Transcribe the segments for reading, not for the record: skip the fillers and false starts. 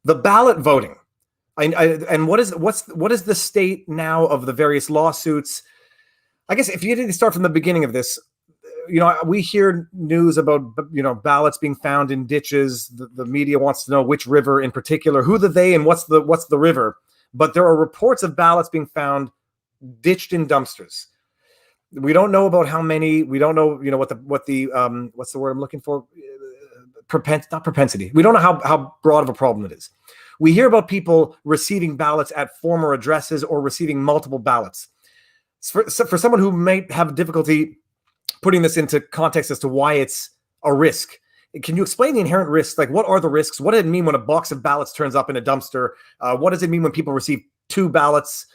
The ballot voting. And what is the state now of the various lawsuits? I guess if you didn't start from the beginning of this, we hear news about, ballots being found in ditches. The media wants to know which river in particular, who the they and what's the river. But there are reports of ballots being found ditched in dumpsters. We don't know about how many. We don't know, what's the word I'm looking for? Not propensity. We don't know how broad of a problem it is. We hear about people receiving ballots at former addresses or receiving multiple ballots. For someone who may have difficulty putting this into context as to why it's a risk, can you explain the inherent risks? Like, what are the risks? What does it mean when a box of ballots turns up in a dumpster? What does it mean when people receive 2 ballots?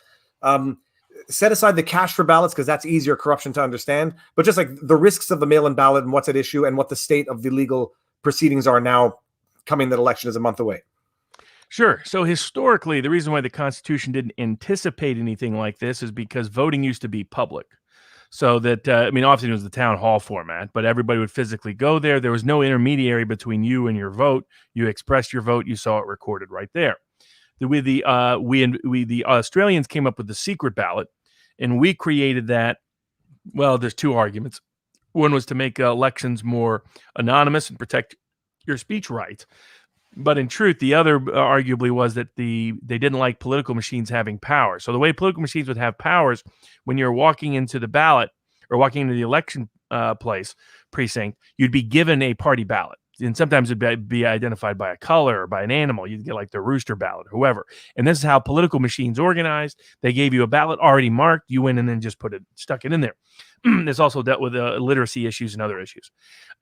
Set aside the cash for ballots, because that's easier corruption to understand. But just like the risks of the mail-in ballot and what's at issue and what the state of the legal proceedings are now, coming that election is a month away. Sure. So historically, the reason why the Constitution didn't anticipate anything like this is because voting used to be public. So that, often it was the town hall format, but everybody would physically go there. There was no intermediary between you and your vote. You expressed your vote. You saw it recorded right there. The Australians came up with the secret ballot, and we created that. Well, there's 2 arguments. One was to make elections more anonymous and protect your speech rights. But in truth, the other arguably was that they didn't like political machines having power. So the way political machines would have powers, when you're walking into the ballot or walking into the election precinct, you'd be given a party ballot. And sometimes it'd be identified by a color or by an animal. You'd get like the rooster ballot or whoever. And this is how political machines organized. They gave you a ballot already marked. You went in and just stuck it in there. This also dealt with literacy issues and other issues.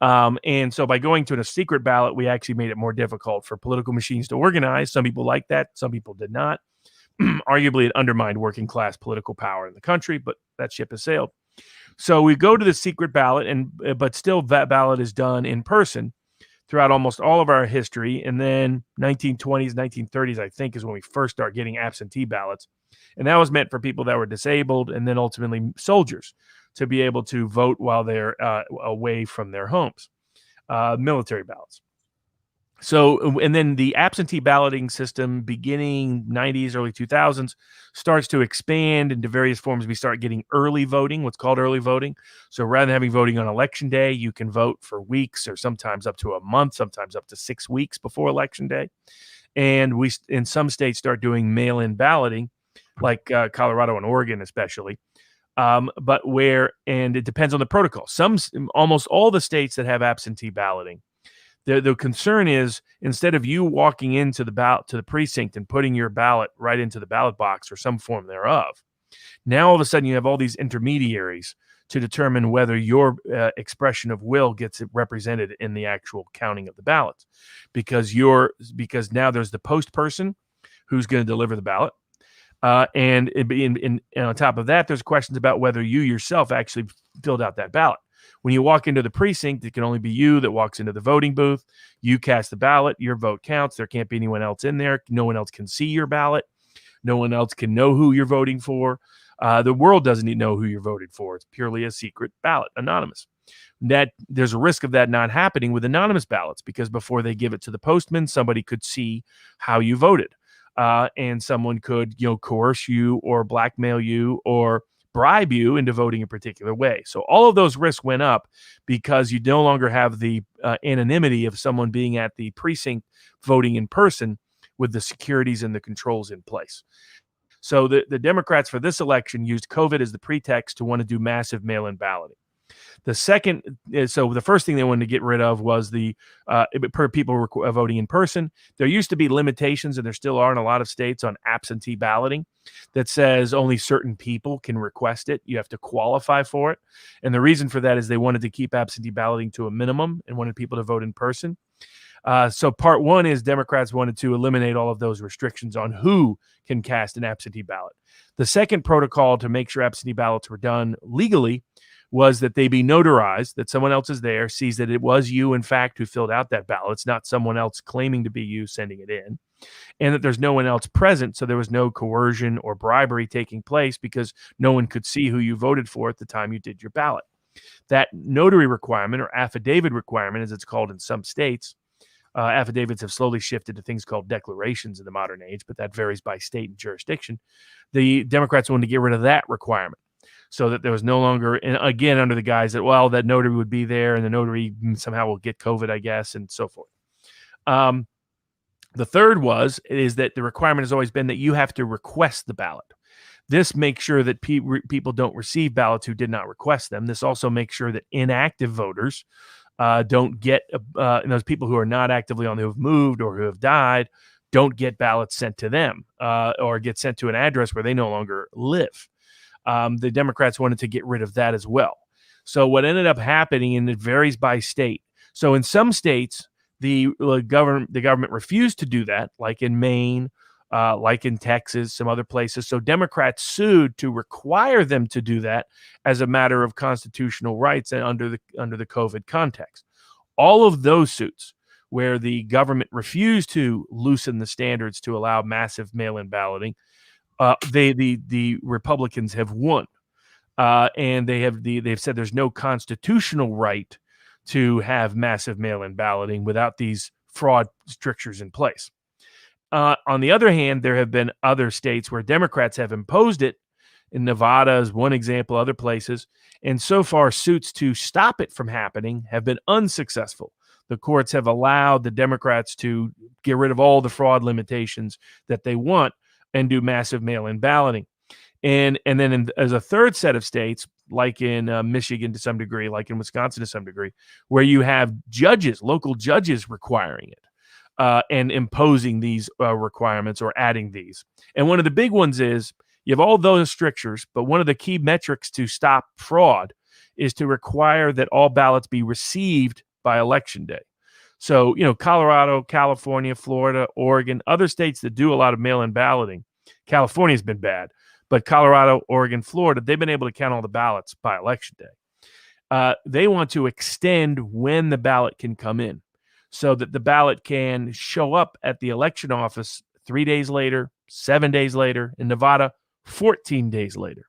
And so by going to a secret ballot, we actually made it more difficult for political machines to organize. Some people liked that. Some people did not. Arguably, it undermined working class political power in the country, but that ship has sailed. So we go to the secret ballot, but still that ballot is done in person throughout almost all of our history. And then 1920s, 1930s, I think, is when we first start getting absentee ballots. And that was meant for people that were disabled and then ultimately soldiers to be able to vote while they're away from their homes, military ballots. So, and then the absentee balloting system beginning 90s, early 2000s starts to expand into various forms. We start getting early voting, what's called early voting. So rather than having voting on election day, you can vote for weeks or sometimes up to a month, sometimes up to 6 weeks before election day. And we, in some states, start doing mail-in balloting, like Colorado and Oregon especially. And it depends on the protocol. Almost all the states that have absentee balloting, the concern is, instead of you walking into the precinct and putting your ballot right into the ballot box or some form thereof, now all of a sudden you have all these intermediaries to determine whether your expression of will gets represented in the actual counting of the ballots, because now there's the post person who's going to deliver the ballot. And on top of that, there's questions about whether you yourself actually filled out that ballot. When you walk into the precinct, it can only be you that walks into the voting booth. You cast the ballot. Your vote counts. There can't be anyone else in there. No one else can see your ballot. No one else can know who you're voting for. The world doesn't even know who you're voted for. It's purely a secret ballot, anonymous. There's a risk of that not happening with anonymous ballots, because before they give it to the postman, somebody could see how you voted. And someone could, coerce you or blackmail you or bribe you into voting a particular way. So all of those risks went up because you no longer have the anonymity of someone being at the precinct voting in person with the securities and the controls in place. So the Democrats for this election used COVID as the pretext to want to do massive mail-in balloting. The first thing they wanted to get rid of was the people voting in person. There used to be limitations, and there still are in a lot of states, on absentee balloting that says only certain people can request it. You have to qualify for it. And the reason for that is they wanted to keep absentee balloting to a minimum and wanted people to vote in person. So part one is Democrats wanted to eliminate all of those restrictions on who can cast an absentee ballot. The second protocol to make sure absentee ballots were done legally was that they be notarized, that someone else is there, sees that it was you, in fact, who filled out that ballot. It's not someone else claiming to be you sending it in, and that there's no one else present, so there was no coercion or bribery taking place because no one could see who you voted for at the time you did your ballot. That notary requirement, or affidavit requirement, as it's called in some states, Affidavits have slowly shifted to things called declarations in the modern age, but that varies by state and jurisdiction. The Democrats wanted to get rid of that requirement so that there was no longer, and again, under the guise that, well, that notary would be there and the notary somehow will get COVID, I guess, and so forth. The third is that the requirement has always been that you have to request the ballot. This makes sure that people don't receive ballots who did not request them. This also makes sure that inactive voters don't get, and those people who are not actively on, who have moved or who have died, don't get ballots sent to them or get sent to an address where they no longer live. The Democrats wanted to get rid of that as well. So what ended up happening, and it varies by state. So in some states, the government refused to do that, like in Maine, like in Texas, some other places. So Democrats sued to require them to do that as a matter of constitutional rights and under the COVID context. All of those suits where the government refused to loosen the standards to allow massive mail-in balloting, the Republicans have won, and they've said there's no constitutional right to have massive mail-in balloting without these fraud strictures in place. On the other hand, there have been other states where Democrats have imposed it. In Nevada is one example, other places. And so far, suits to stop it from happening have been unsuccessful. The courts have allowed the Democrats to get rid of all the fraud limitations that they want and do massive mail-in balloting. And then as a third set of states, like in Michigan to some degree, like in Wisconsin to some degree, where you have local judges requiring it. And imposing these requirements or adding these. And one of the big ones is you have all those strictures, but one of the key metrics to stop fraud is to require that all ballots be received by Election Day. So, Colorado, California, Florida, Oregon, other states that do a lot of mail-in balloting. California's been bad, but Colorado, Oregon, Florida, they've been able to count all the ballots by Election Day. They want to extend when the ballot can come in, so that the ballot can show up at the election office 3 days later, 7 days later, in Nevada, 14 days later.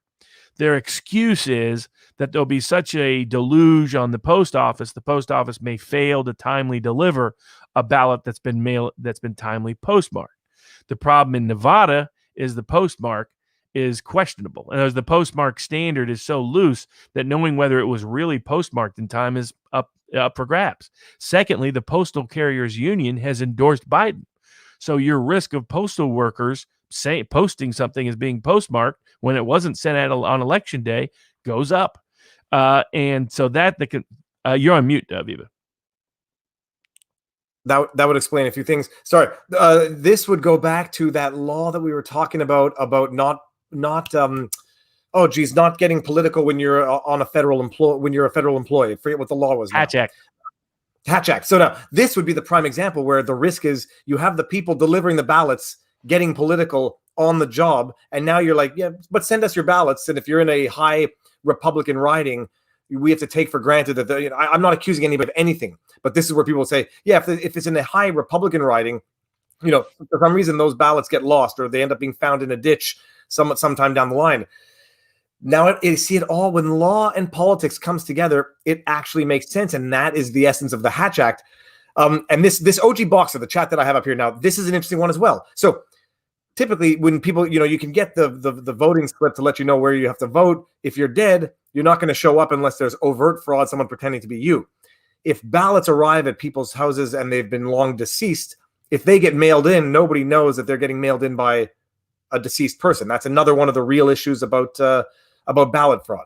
Their excuse is that there'll be such a deluge on the post office may fail to timely deliver a ballot that's been timely postmarked. The problem in Nevada is the postmark is questionable. And as the postmark standard is so loose that knowing whether it was really postmarked in time is up for grabs. Secondly, the Postal Carriers Union has endorsed Biden. So your risk of postal workers posting something as being postmarked when it wasn't sent out on Election Day goes up. And so you're on mute, Viva. That would explain a few things. Sorry. This would go back to that law that we were talking about not getting political when you're on a federal employee. I forget what the law was. Hatch Act. So now this would be the prime example where the risk is you have the people delivering the ballots getting political on the job, and now you're like, yeah, but send us your ballots. And if you're in a high Republican riding, we have to take for granted that I'm not accusing anybody of anything, but this is where people say, yeah, if it's in a high Republican riding, for some reason those ballots get lost or they end up being found in a ditch sometime down the line. Now, see it all when law and politics comes together, it actually makes sense. And that is the essence of the Hatch Act. And this OG Boxer, the chat that I have up here now, this is an interesting one as well. So typically when people, you can get the voting slip to let you know where you have to vote. If you're dead, you're not going to show up unless there's overt fraud, someone pretending to be you. If ballots arrive at people's houses and they've been long deceased, if they get mailed in, nobody knows that they're getting mailed in by a deceased person. That's another one of the real issues about ballot fraud.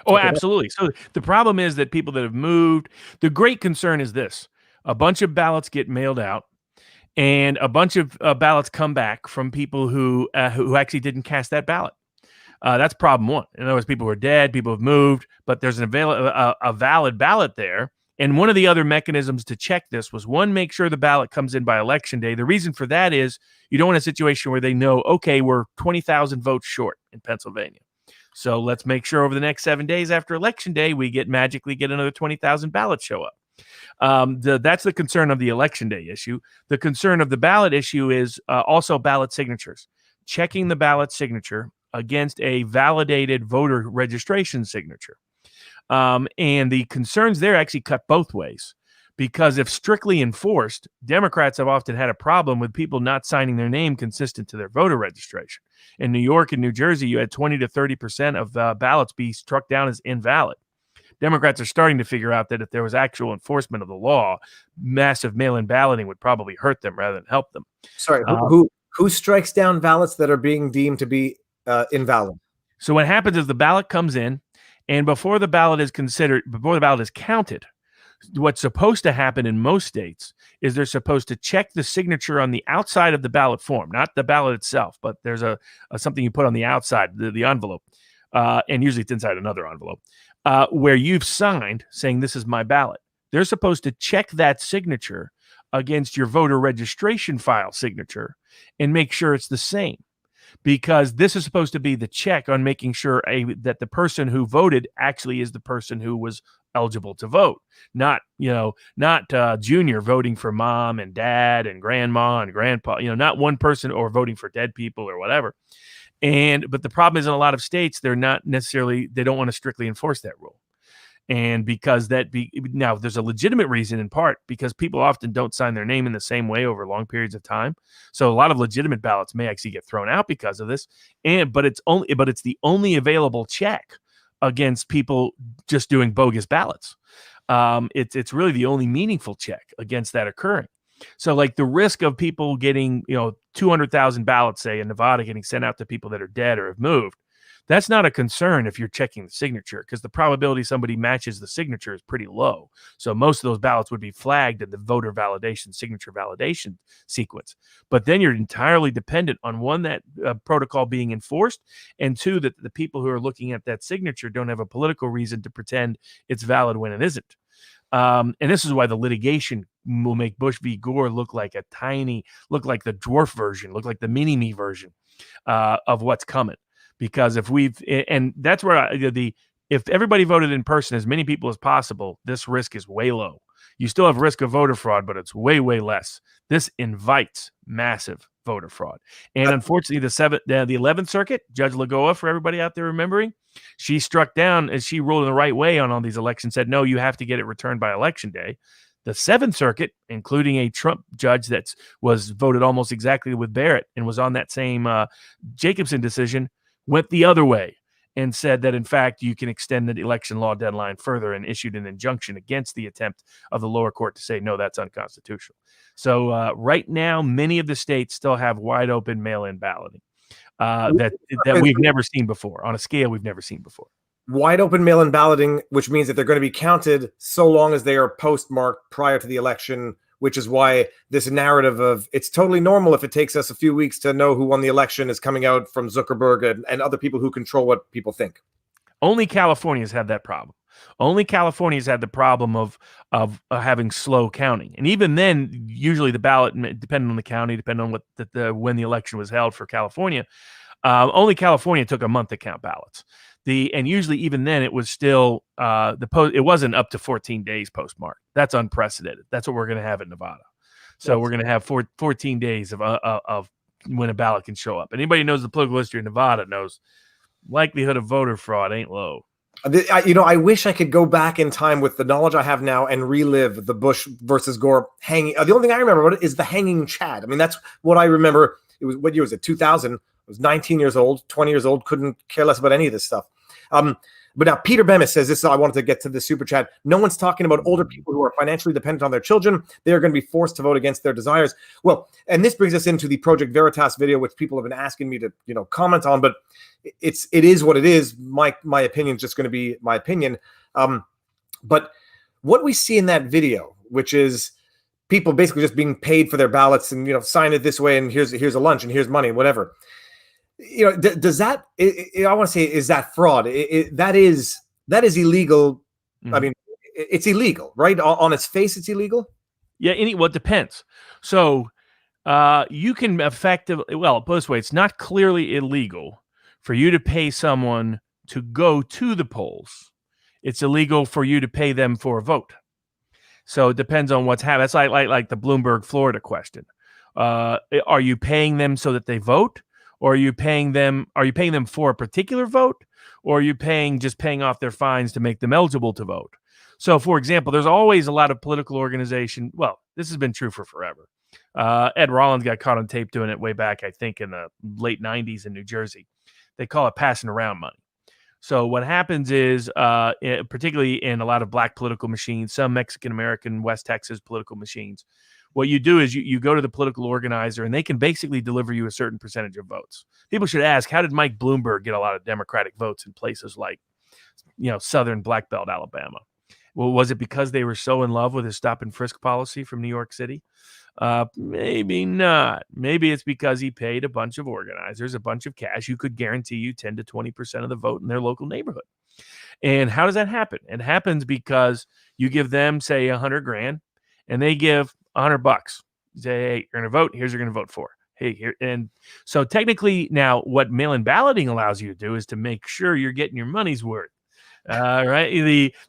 Oh, absolutely. So the problem is that people that have moved, the great concern is this: a bunch of ballots get mailed out, and a bunch of ballots come back from people who actually didn't cast that ballot. That's problem one. In other words, people who are dead, people who have moved, but there's a valid ballot there. And one of the other mechanisms to check this was, one, make sure the ballot comes in by Election Day. The reason for that is you don't want a situation where they know, okay, we're 20,000 votes short in Pennsylvania. So let's make sure over the next 7 days after Election Day, we magically get another 20,000 ballots show up. That's the concern of the Election Day issue. The concern of the ballot issue is also ballot signatures. Checking the ballot signature against a validated voter registration signature. And the concerns there actually cut both ways, because if strictly enforced, Democrats have often had a problem with people not signing their name consistent to their voter registration. In New York and New Jersey, you had 20 to 30% of ballots be struck down as invalid. Democrats are starting to figure out that if there was actual enforcement of the law, massive mail-in balloting would probably hurt them rather than help them. Sorry, who strikes down ballots that are being deemed to be invalid? So what happens is the ballot comes in, and before the ballot is counted, what's supposed to happen in most states is they're supposed to check the signature on the outside of the ballot form, not the ballot itself, but there's a something you put on the outside, the envelope, and usually it's inside another envelope, where you've signed saying this is my ballot. They're supposed to check that signature against your voter registration file signature and make sure it's the same, because this is supposed to be the check on making sure that the person who voted actually is the person who was eligible to vote, not Junior voting for mom and dad and grandma and grandpa, not one person, or voting for dead people or whatever. But the problem is, in a lot of states, they don't want to strictly enforce that rule. And because now there's a legitimate reason, in part because people often don't sign their name in the same way over long periods of time. So a lot of legitimate ballots may actually get thrown out because of this. But it's the only available check against people just doing bogus ballots. It's really the only meaningful check against that occurring. So like the risk of people getting 200,000 ballots, say in Nevada, getting sent out to people that are dead or have moved, that's not a concern if you're checking the signature, because the probability somebody matches the signature is pretty low. So most of those ballots would be flagged in the voter validation, signature validation sequence. But then you're entirely dependent on, one, that protocol being enforced, and two, that the people who are looking at that signature don't have a political reason to pretend it's valid when it isn't. And this is why the litigation will make Bush v. Gore look like the dwarf version, look like the mini-me version of what's coming. Because that's where if everybody voted in person, as many people as possible, this risk is way low. You still have risk of voter fraud, but it's way, way less. This invites massive voter fraud. And unfortunately, the 11th Circuit, Judge Lagoa, for everybody out there remembering, she struck down, as she ruled in the right way on all these elections, said, no, you have to get it returned by Election Day. The 7th Circuit, including a Trump judge that was voted almost exactly with Barrett and was on that same Jacobson decision, went the other way and said that, in fact, you can extend the election law deadline further, and issued an injunction against the attempt of the lower court to say, no, that's unconstitutional. So right now, many of the states still have wide open mail-in balloting that we've never seen before, on a scale we've never seen before. Wide open mail-in balloting, which means that they're going to be counted so long as they are postmarked prior to the election, which is why this narrative of it's totally normal if it takes us a few weeks to know who won the election is coming out from Zuckerberg and other people who control what people think. Only California's had that problem. Only California's had the problem of having slow counting. And even then, usually the ballot, depending on the county, depending on when the election was held for California, only California took a month to count ballots. And usually even then it was still it wasn't up to 14 days postmark. That's unprecedented. That's what we're going to have in Nevada. So we're going to have 14 days of when a ballot can show up. Anybody who knows the political history of Nevada knows likelihood of voter fraud ain't low. I wish I could go back in time with the knowledge I have now and relive the Bush versus Gore hanging. The only thing I remember about it is the hanging Chad. I mean, that's what I remember. It was, what year was it? 2000. I was 19 years old, 20 years old, couldn't care less about any of this stuff. But now Peter Bemis says this. I wanted to get to the super chat. No one's talking about older people who are financially dependent on their children. They are going to be forced to vote against their desires. Well, and this brings us into the Project Veritas video, which people have been asking me to, comment on. But it is what it is. My opinion is just going to be my opinion. But what we see in that video, which is people basically just being paid for their ballots and sign it this way and here's a lunch and here's money, whatever. Does that? I want to say, is that fraud? That is illegal. Mm-hmm. I mean, it's illegal, right? On its face, it's illegal. Yeah. It depends. So you can effectively, put it this way, it's not clearly illegal for you to pay someone to go to the polls. It's illegal for you to pay them for a vote. So it depends on what's happening. That's like the Bloomberg, Florida question. Are you paying them so that they vote? Or are you paying them for a particular vote? Or are you paying off their fines to make them eligible to vote? So, for example, there's always a lot of political organization. Well, this has been true for forever. Ed Rollins got caught on tape doing it way back, I think, in the late 90s in New Jersey. They call it passing around money. So what happens is, particularly in a lot of black political machines, some Mexican-American, West Texas political machines, what you do is you go to the political organizer, and they can basically deliver you a certain percentage of votes. People should ask, how did Mike Bloomberg get a lot of Democratic votes in places like, southern Black Belt, Alabama? Well, was it because they were so in love with his stop and frisk policy from New York City? Maybe not. Maybe it's because he paid a bunch of organizers a bunch of cash who could guarantee you 10 to 20% of the vote in their local neighborhood. And how does that happen? It happens because you give them, say, $100,000, and they give $100. You say, hey, you're going to vote. Here's what you're going to vote for. Hey, here. And so technically now what mail-in balloting allows you to do is to make sure you're getting your money's worth. Right.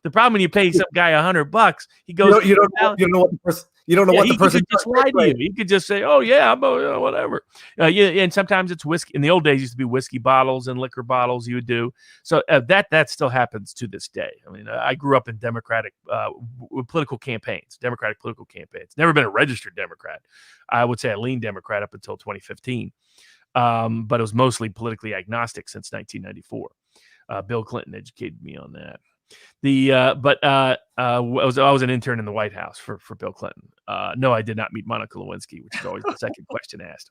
The problem when you pay some guy $100, he goes. You don't know what the person. You don't know what the person. He could just lie to you. He could just say, "Oh yeah, I'm whatever." And sometimes it's whiskey. In the old days, it used to be whiskey bottles and liquor bottles. You would do so. That still happens to this day. I mean, I grew up in Democratic political campaigns. Democratic political campaigns. Never been a registered Democrat. I would say I leaned Democrat up until 2015, but it was mostly politically agnostic since 1994. Bill Clinton educated me on that. I was an intern in the White House for Bill Clinton. No, I did not meet Monica Lewinsky, which is always the second question asked.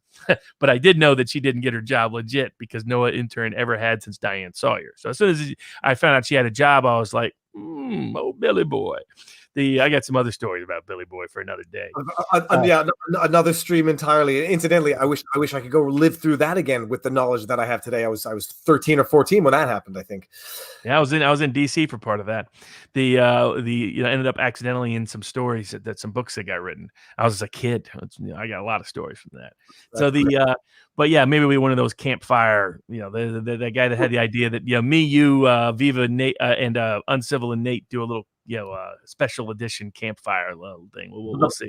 But I did know that she didn't get her job legit because no intern ever had since Diane Sawyer. So as soon as I found out she had a job, I was like, oh, Billy boy. I got some other stories about Billy Boy for another day. Another stream entirely. Incidentally, I wish I could go live through that again with the knowledge that I have today. I was 13 or 14 when that happened, I think. Yeah, I was in DC for part of that. Ended up accidentally in some stories that some books that got written. I was a kid. I got a lot of stories from that. But yeah, maybe we one of those Campfire. The guy that had the idea that me, you, Viva, Nate, and Uncivil and Nate do a little special edition Campfire little thing. We'll see.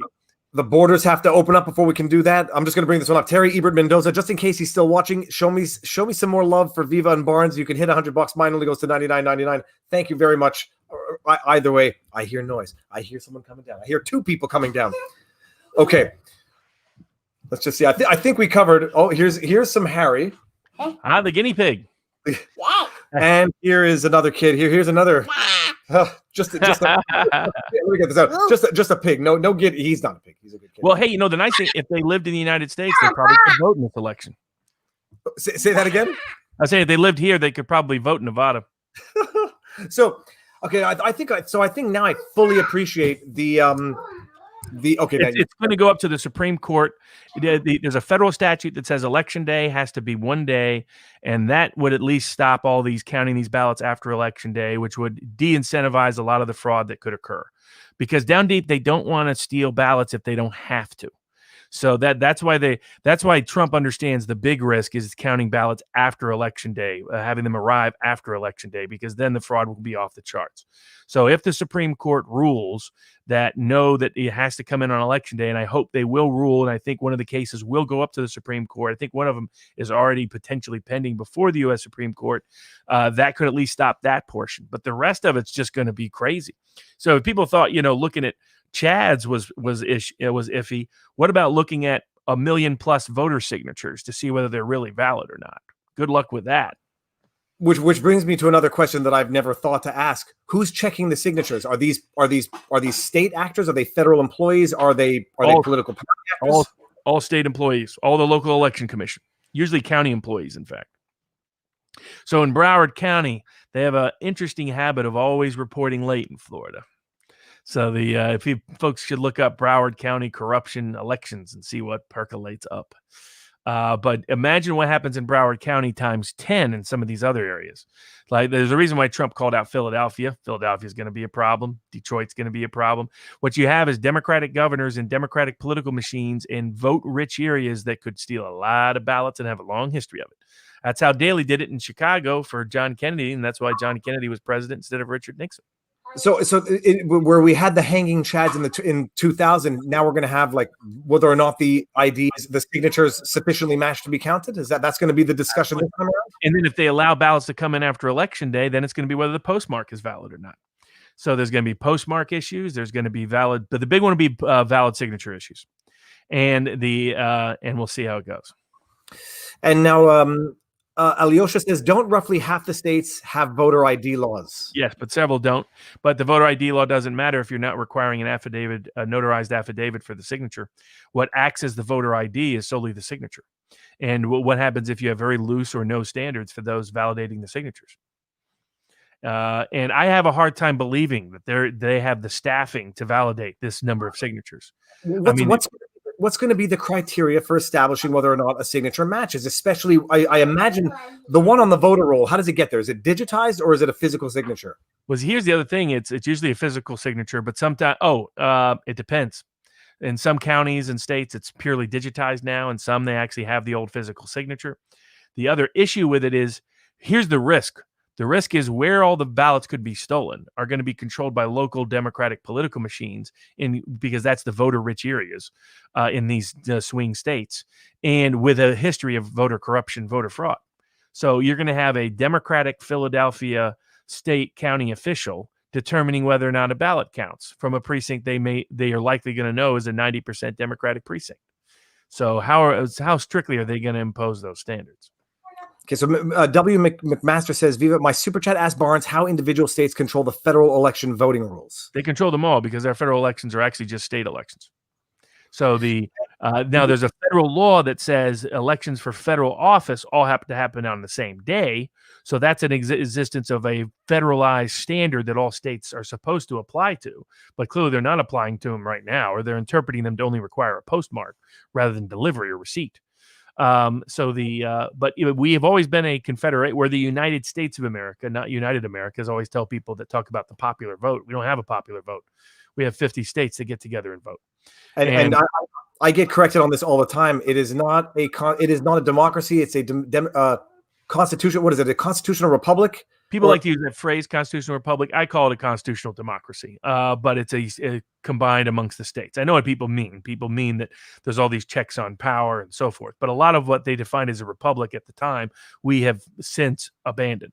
The borders have to open up before we can do that. I'm just going to bring this one up. Terry Ebert Mendoza, just in case he's still watching, show me some more love for Viva and Barnes. You can hit $100. Mine only goes to $99.99. Thank you very much. Either way, I hear noise. I hear someone coming down. I hear two people coming down. Okay. Let's just see. I think we covered. Oh, here's some Harry. The guinea pig. And here is another kid. Here's another. Just let me get this out. Just a pig. No, he's not a pig. He's a good kid. Well, hey, the nice thing, if they lived in the United States, they probably could vote in this election. Say that again. I say if they lived here, they could probably vote in Nevada. So, okay, I think now I fully appreciate it's going to go up to the Supreme Court. There's a federal statute that says election day has to be one day, and that would at least stop all these counting these ballots after election day, which would de-incentivize a lot of the fraud that could occur. Because down deep, they don't want to steal ballots if they don't have to. So that's why Trump understands the big risk is counting ballots after election day, having them arrive after election day, because then the fraud will be off the charts. So if the Supreme Court rules that it has to come in on election day, and I hope they will rule, and I think one of the cases will go up to the Supreme Court. I think one of them is already potentially pending before the U.S. Supreme Court. That could at least stop that portion. But the rest of it's just going to be crazy. So if people thought, looking at Chad's was iffy. What about looking at 1 million plus voter signatures to see whether they're really valid or not? Good luck with that. Which brings me to another question that I've never thought to ask. Who's checking the signatures? Are these state actors? Are they federal employees? Are they political party actors? All state employees, all the local election commission, usually county employees, in fact. So in Broward County, they have an interesting habit of always reporting late in Florida. So folks should look up Broward County corruption elections and see what percolates up. But imagine what happens in Broward County times 10 in some of these other areas. Like there's a reason why Trump called out Philadelphia. Philadelphia is going to be a problem. Detroit's going to be a problem. What you have is Democratic governors and Democratic political machines in vote-rich areas that could steal a lot of ballots and have a long history of it. That's how Daley did it in Chicago for John Kennedy, and that's why John Kennedy was president instead of Richard Nixon. So where we had the hanging chads in 2000, now we're going to have like whether or not the IDs, the signatures sufficiently matched to be counted. That's going to be the discussion this time around? And then if they allow ballots to come in after election day, then it's going to be whether the postmark is valid or not. So there's going to be postmark issues. There's going to be valid, but the big one will be valid signature issues, and we'll see how it goes. And now, Alyosha says, don't roughly half the states have voter ID laws? Yes, but several don't. But the voter ID law doesn't matter if you're not requiring an affidavit, a notarized affidavit for the signature. What acts as the voter ID is solely the signature. And what happens if you have very loose or no standards for those validating the signatures? And I have a hard time believing that they have the staffing to validate this number of signatures. What's going to be the criteria for establishing whether or not a signature matches? Especially, I imagine the one on the voter roll. How does it get there? Is it digitized or is it a physical signature? Well, here's the other thing: it's usually a physical signature, but sometimes it depends. In some counties and states, it's purely digitized now, and some they actually have the old physical signature. The other issue with it is, here's the risk. The risk is where all the ballots could be stolen are going to be controlled by local Democratic political machines, because that's the voter-rich areas in these swing states, and with a history of voter corruption, voter fraud. So you're going to have a Democratic Philadelphia state county official determining whether or not a ballot counts from a precinct they are likely going to know is a 90% Democratic precinct. So how strictly are they going to impose those standards? Okay, so W. McMaster says, Viva, my super chat asked Barnes how individual states control the federal election voting rules. They control them all because our federal elections are actually just state elections. So now there's a federal law that says elections for federal office all have to happen on the same day. So that's an existence of a federalized standard that all states are supposed to apply to. But clearly they're not applying to them right now, or they're interpreting them to only require a postmark rather than delivery or receipt. But we have always been a confederate. We're the United States of America, not United America, as I always tell people that talk about the popular vote. We don't have a popular vote. We have 50 states that get together and vote. And I get corrected on this all the time. It is not a democracy. It's a constitution. What is it? A constitutional republic? People like to use that phrase, constitutional republic. I call it a constitutional democracy, but it's a combined amongst the states. I know what people mean. People mean that there's all these checks on power and so forth. But a lot of what they defined as a republic at the time, we have since abandoned.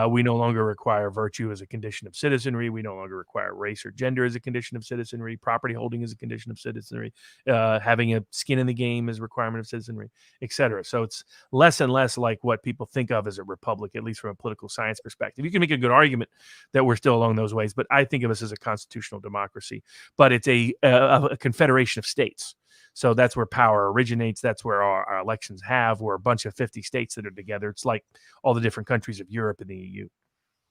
We no longer require virtue as a condition of citizenry. We no longer require race or gender as a condition of citizenry. Property holding is a condition of citizenry. Having a skin in the game is a requirement of citizenry, etc. So it's less and less like what people think of as a republic, at least from a political science perspective. You can make a good argument that we're still along those ways, but I think of us as a constitutional democracy. But it's a confederation of states. So that's where power originates. That's where our elections have. We're a bunch of 50 states that are together. It's like all the different countries of Europe and the EU.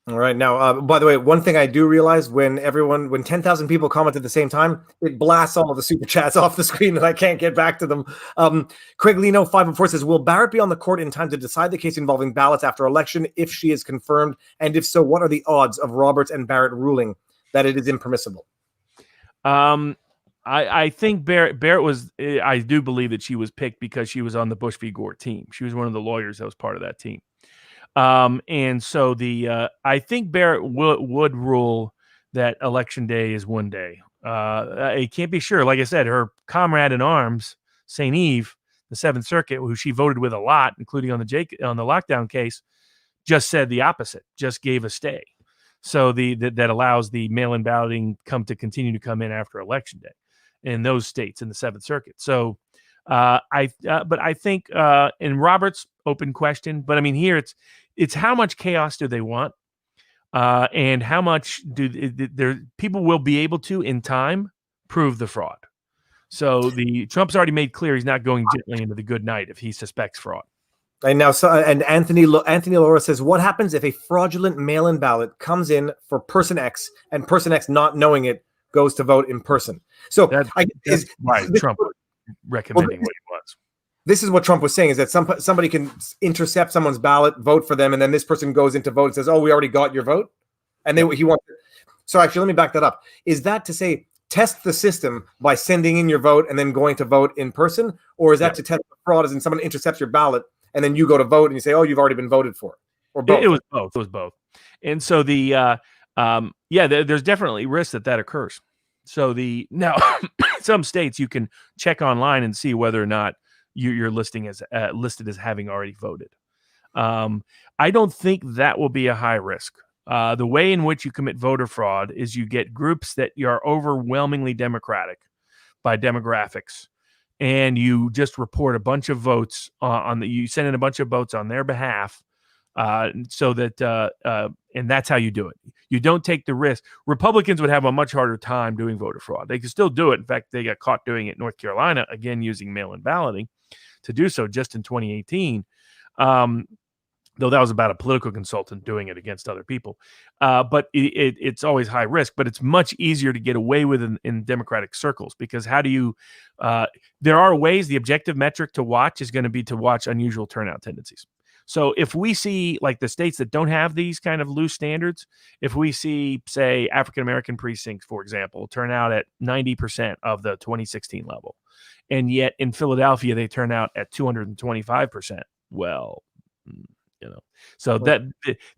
All right. Now, by the way, one thing I do realize when 10,000 people comment at the same time, it blasts all of the super chats off the screen and I can't get back to them. Craig Leno 514 says, will Barrett be on the court in time to decide the case involving ballots after election if she is confirmed? And if so, what are the odds of Roberts and Barrett ruling that it is impermissible? I think Barrett was, I do believe that she was picked because she was on the Bush v. Gore team. She was one of the lawyers that was part of that team. And so I think Barrett would rule that election day is one day. I can't be sure. Like I said, her comrade in arms, St. Eve, the Seventh Circuit, who she voted with a lot, including on the lockdown case, just said the opposite, just gave a stay. So that allows the mail-in balloting continue to come in after election day in those states in the Seventh Circuit. So but I think in Roberts, open question. But I mean, here it's how much chaos do they want, and how much people will be able to in time prove the fraud. So Trump's already made clear he's not going gently into the good night if he suspects fraud. And now, Anthony Laura says, what happens if a fraudulent mail-in ballot comes in for person X and person X, not knowing it, goes to vote in person? So that's why Trump recommending what he was. This is what Trump was saying, is that somebody can intercept someone's ballot, vote for them, and then this person goes into vote and says, oh, we already got your vote. And he wants it. So actually, let me back that up. Is that to say test the system by sending in your vote and then going to vote in person? Or is that to test the fraud as in someone intercepts your ballot and then you go to vote and you say, oh, you've already been voted for? Or both? It was both. And so there's definitely risk that occurs. So now some states you can check online and see whether or not you're listed as having already voted. I don't think that will be a high risk. The way in which you commit voter fraud is you get groups that are overwhelmingly Democratic by demographics, and you just report a bunch of votes you send in a bunch of votes on their behalf, so that and that's how you do it. You don't take the risk. Republicans would have a much harder time doing voter fraud. They could still do it. In fact, they got caught doing it in North Carolina, again using mail-in balloting to do so just in 2018. Though that was about a political consultant doing it against other people. But it's always high risk, but it's much easier to get away with in Democratic circles, because how do you there are ways. The objective metric to watch is going to be to watch unusual turnout tendencies. So if we see, like, the states that don't have these kind of loose standards, if we see, say, African-American precincts, for example, turn out at 90% of the 2016 level, and yet in Philadelphia they turn out at 225%, well, so that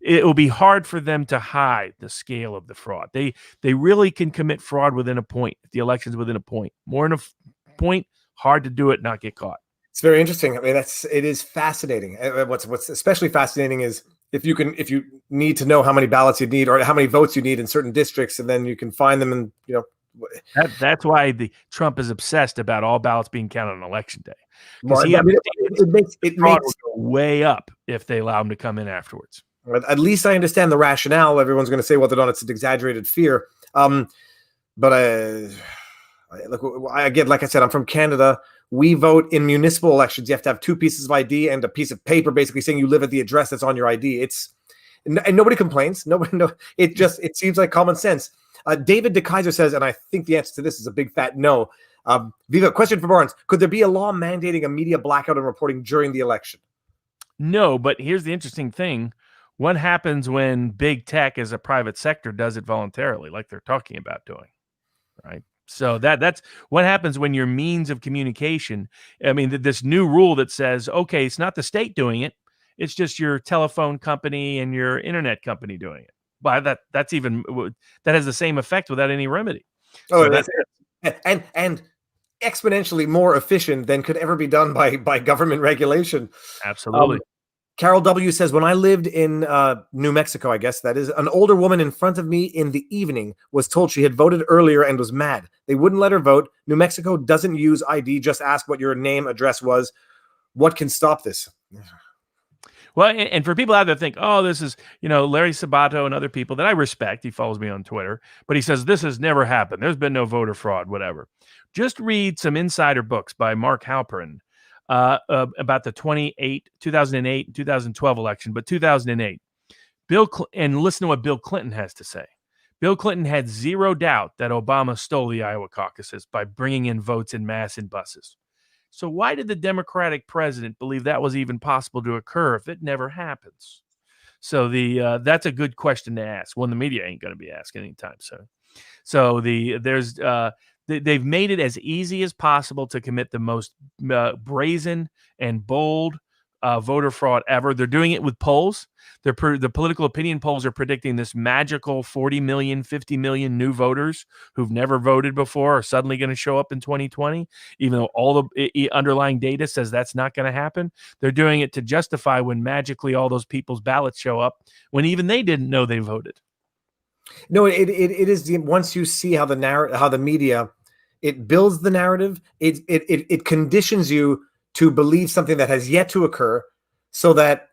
it will be hard for them to hide the scale of the fraud. They really can commit fraud within a point. If the election's within a point, more than a point, hard to do it, not get caught. It's very interesting. I mean, it is fascinating. What's especially fascinating is if you need to know how many ballots you need or how many votes you need in certain districts, and then you can find them, and that's why Trump is obsessed about all ballots being counted on election day. Well, it makes go way up if they allow them to come in afterwards. At least I understand the rationale. Everyone's going to say, well, it's an exaggerated fear. But again, like I said, I'm from Canada. We vote in municipal elections. You have to have 2 pieces of ID and a piece of paper basically saying you live at the address that's on your ID. And nobody complains. It seems like common sense. David DeKaiser says, and I think the answer to this is a big fat no. Viva, question for Barnes. Could there be a law mandating a media blackout and reporting during the election? No, but here's the interesting thing. What happens when big tech as a private sector does it voluntarily, like they're talking about doing, right? So that's what happens when your means of communication, I mean, this new rule that says, okay, it's not the state doing it, it's just your telephone company and your internet company doing it. But that has the same effect without any remedy. Oh, so that's it. And exponentially more efficient than could ever be done by government regulation. Absolutely. Carol W. says, when I lived in New Mexico, I guess that is, an older woman in front of me in the evening was told she had voted earlier and was mad. They wouldn't let her vote. New Mexico doesn't use ID. Just ask what your name, address was. What can stop this? Well, and for people out there that think, oh, this is, Larry Sabato and other people that I respect. He follows me on Twitter, but he says this has never happened. There's been no voter fraud, whatever. Just read some insider books by Mark Halperin about the 2008 and 2012 election, but 2008. And listen to what Bill Clinton has to say. Bill Clinton had zero doubt that Obama stole the Iowa caucuses by bringing in votes in mass in buses. So why did the Democratic president believe that was even possible to occur if it never happens? So that's a good question to ask. One the media ain't going to be asking anytime soon. So they've made it as easy as possible to commit the most brazen and bold voter fraud ever. They're doing it with polls. The political opinion polls are predicting this magical 40 million, 50 million new voters who've never voted before are suddenly going to show up in 2020, even though all the underlying data says that's not going to happen. They're doing it to justify when magically all those people's ballots show up when even they didn't know they voted. No, it is once you see how the media, it builds the narrative, it conditions you to believe something that has yet to occur, so that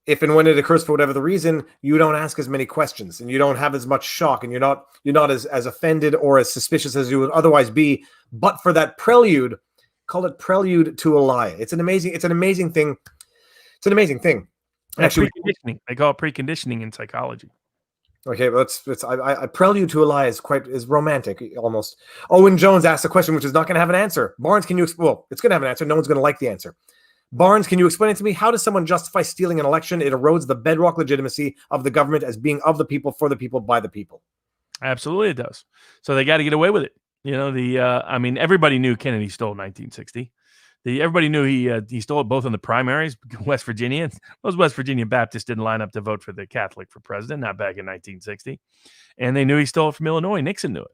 if and when it occurs for whatever the reason, you don't ask as many questions and you don't have as much shock, and you're not as offended or as suspicious as you would otherwise be, but for that prelude. Call it prelude to a lie. It's an amazing thing. It's an amazing thing. Actually, preconditioning. They call it preconditioning in psychology. Okay, but I prelude to a lie is romantic almost. Owen Jones asked a question which is not going to have an answer. Barnes, can you well, it's going to have an answer. No one's going to like the answer. Barnes, can you explain it to me? How does someone justify stealing an election? It erodes the bedrock legitimacy of the government as being of the people, for the people, by the people. Absolutely, it does. So they got to get away with it. I mean, everybody knew Kennedy stole 1960. Everybody knew he stole it both in the primaries, West Virginia. Those West Virginia Baptists didn't line up to vote for the Catholic for president, not back in 1960. And they knew he stole it from Illinois. Nixon knew it.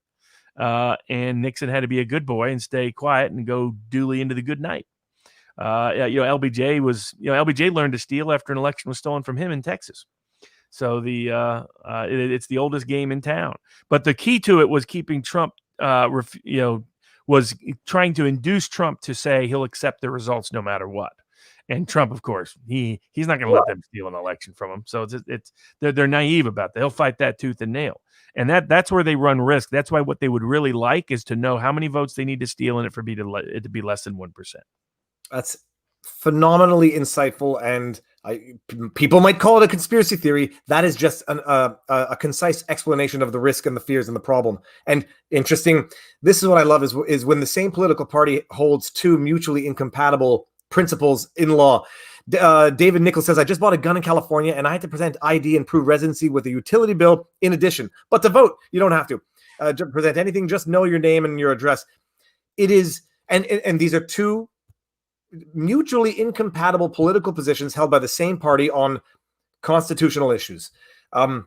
And Nixon had to be a good boy and stay quiet and go duly into the good night. LBJ learned to steal after an election was stolen from him in Texas. So it's the oldest game in town. But the key to it was keeping Trump, was trying to induce Trump to say he'll accept the results no matter what. And Trump, of course, he's not going to let them steal an election from him. So they're naive about that. He'll fight that tooth and nail. And that's where they run risk. That's why what they would really like is to know how many votes they need to steal in it for it to be less than 1%. That's phenomenally insightful, and people might call it a conspiracy theory. That is just a concise explanation of the risk and the fears and the problem. And interesting, this is what I love is when the same political party holds two mutually incompatible principles in law. David Nichols says, I just bought a gun in California and I had to present ID and prove residency with a utility bill in addition. But to vote, you don't have to present anything. Just know your name and your address. It is, and these are two mutually incompatible political positions held by the same party on constitutional issues. What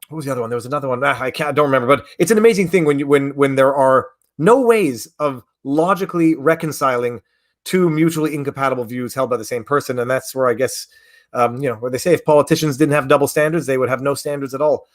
was the other one? There was another one. I don't remember, but it's an amazing thing when there are no ways of logically reconciling two mutually incompatible views held by the same person. And that's where I guess, where they say if politicians didn't have double standards, they would have no standards at all.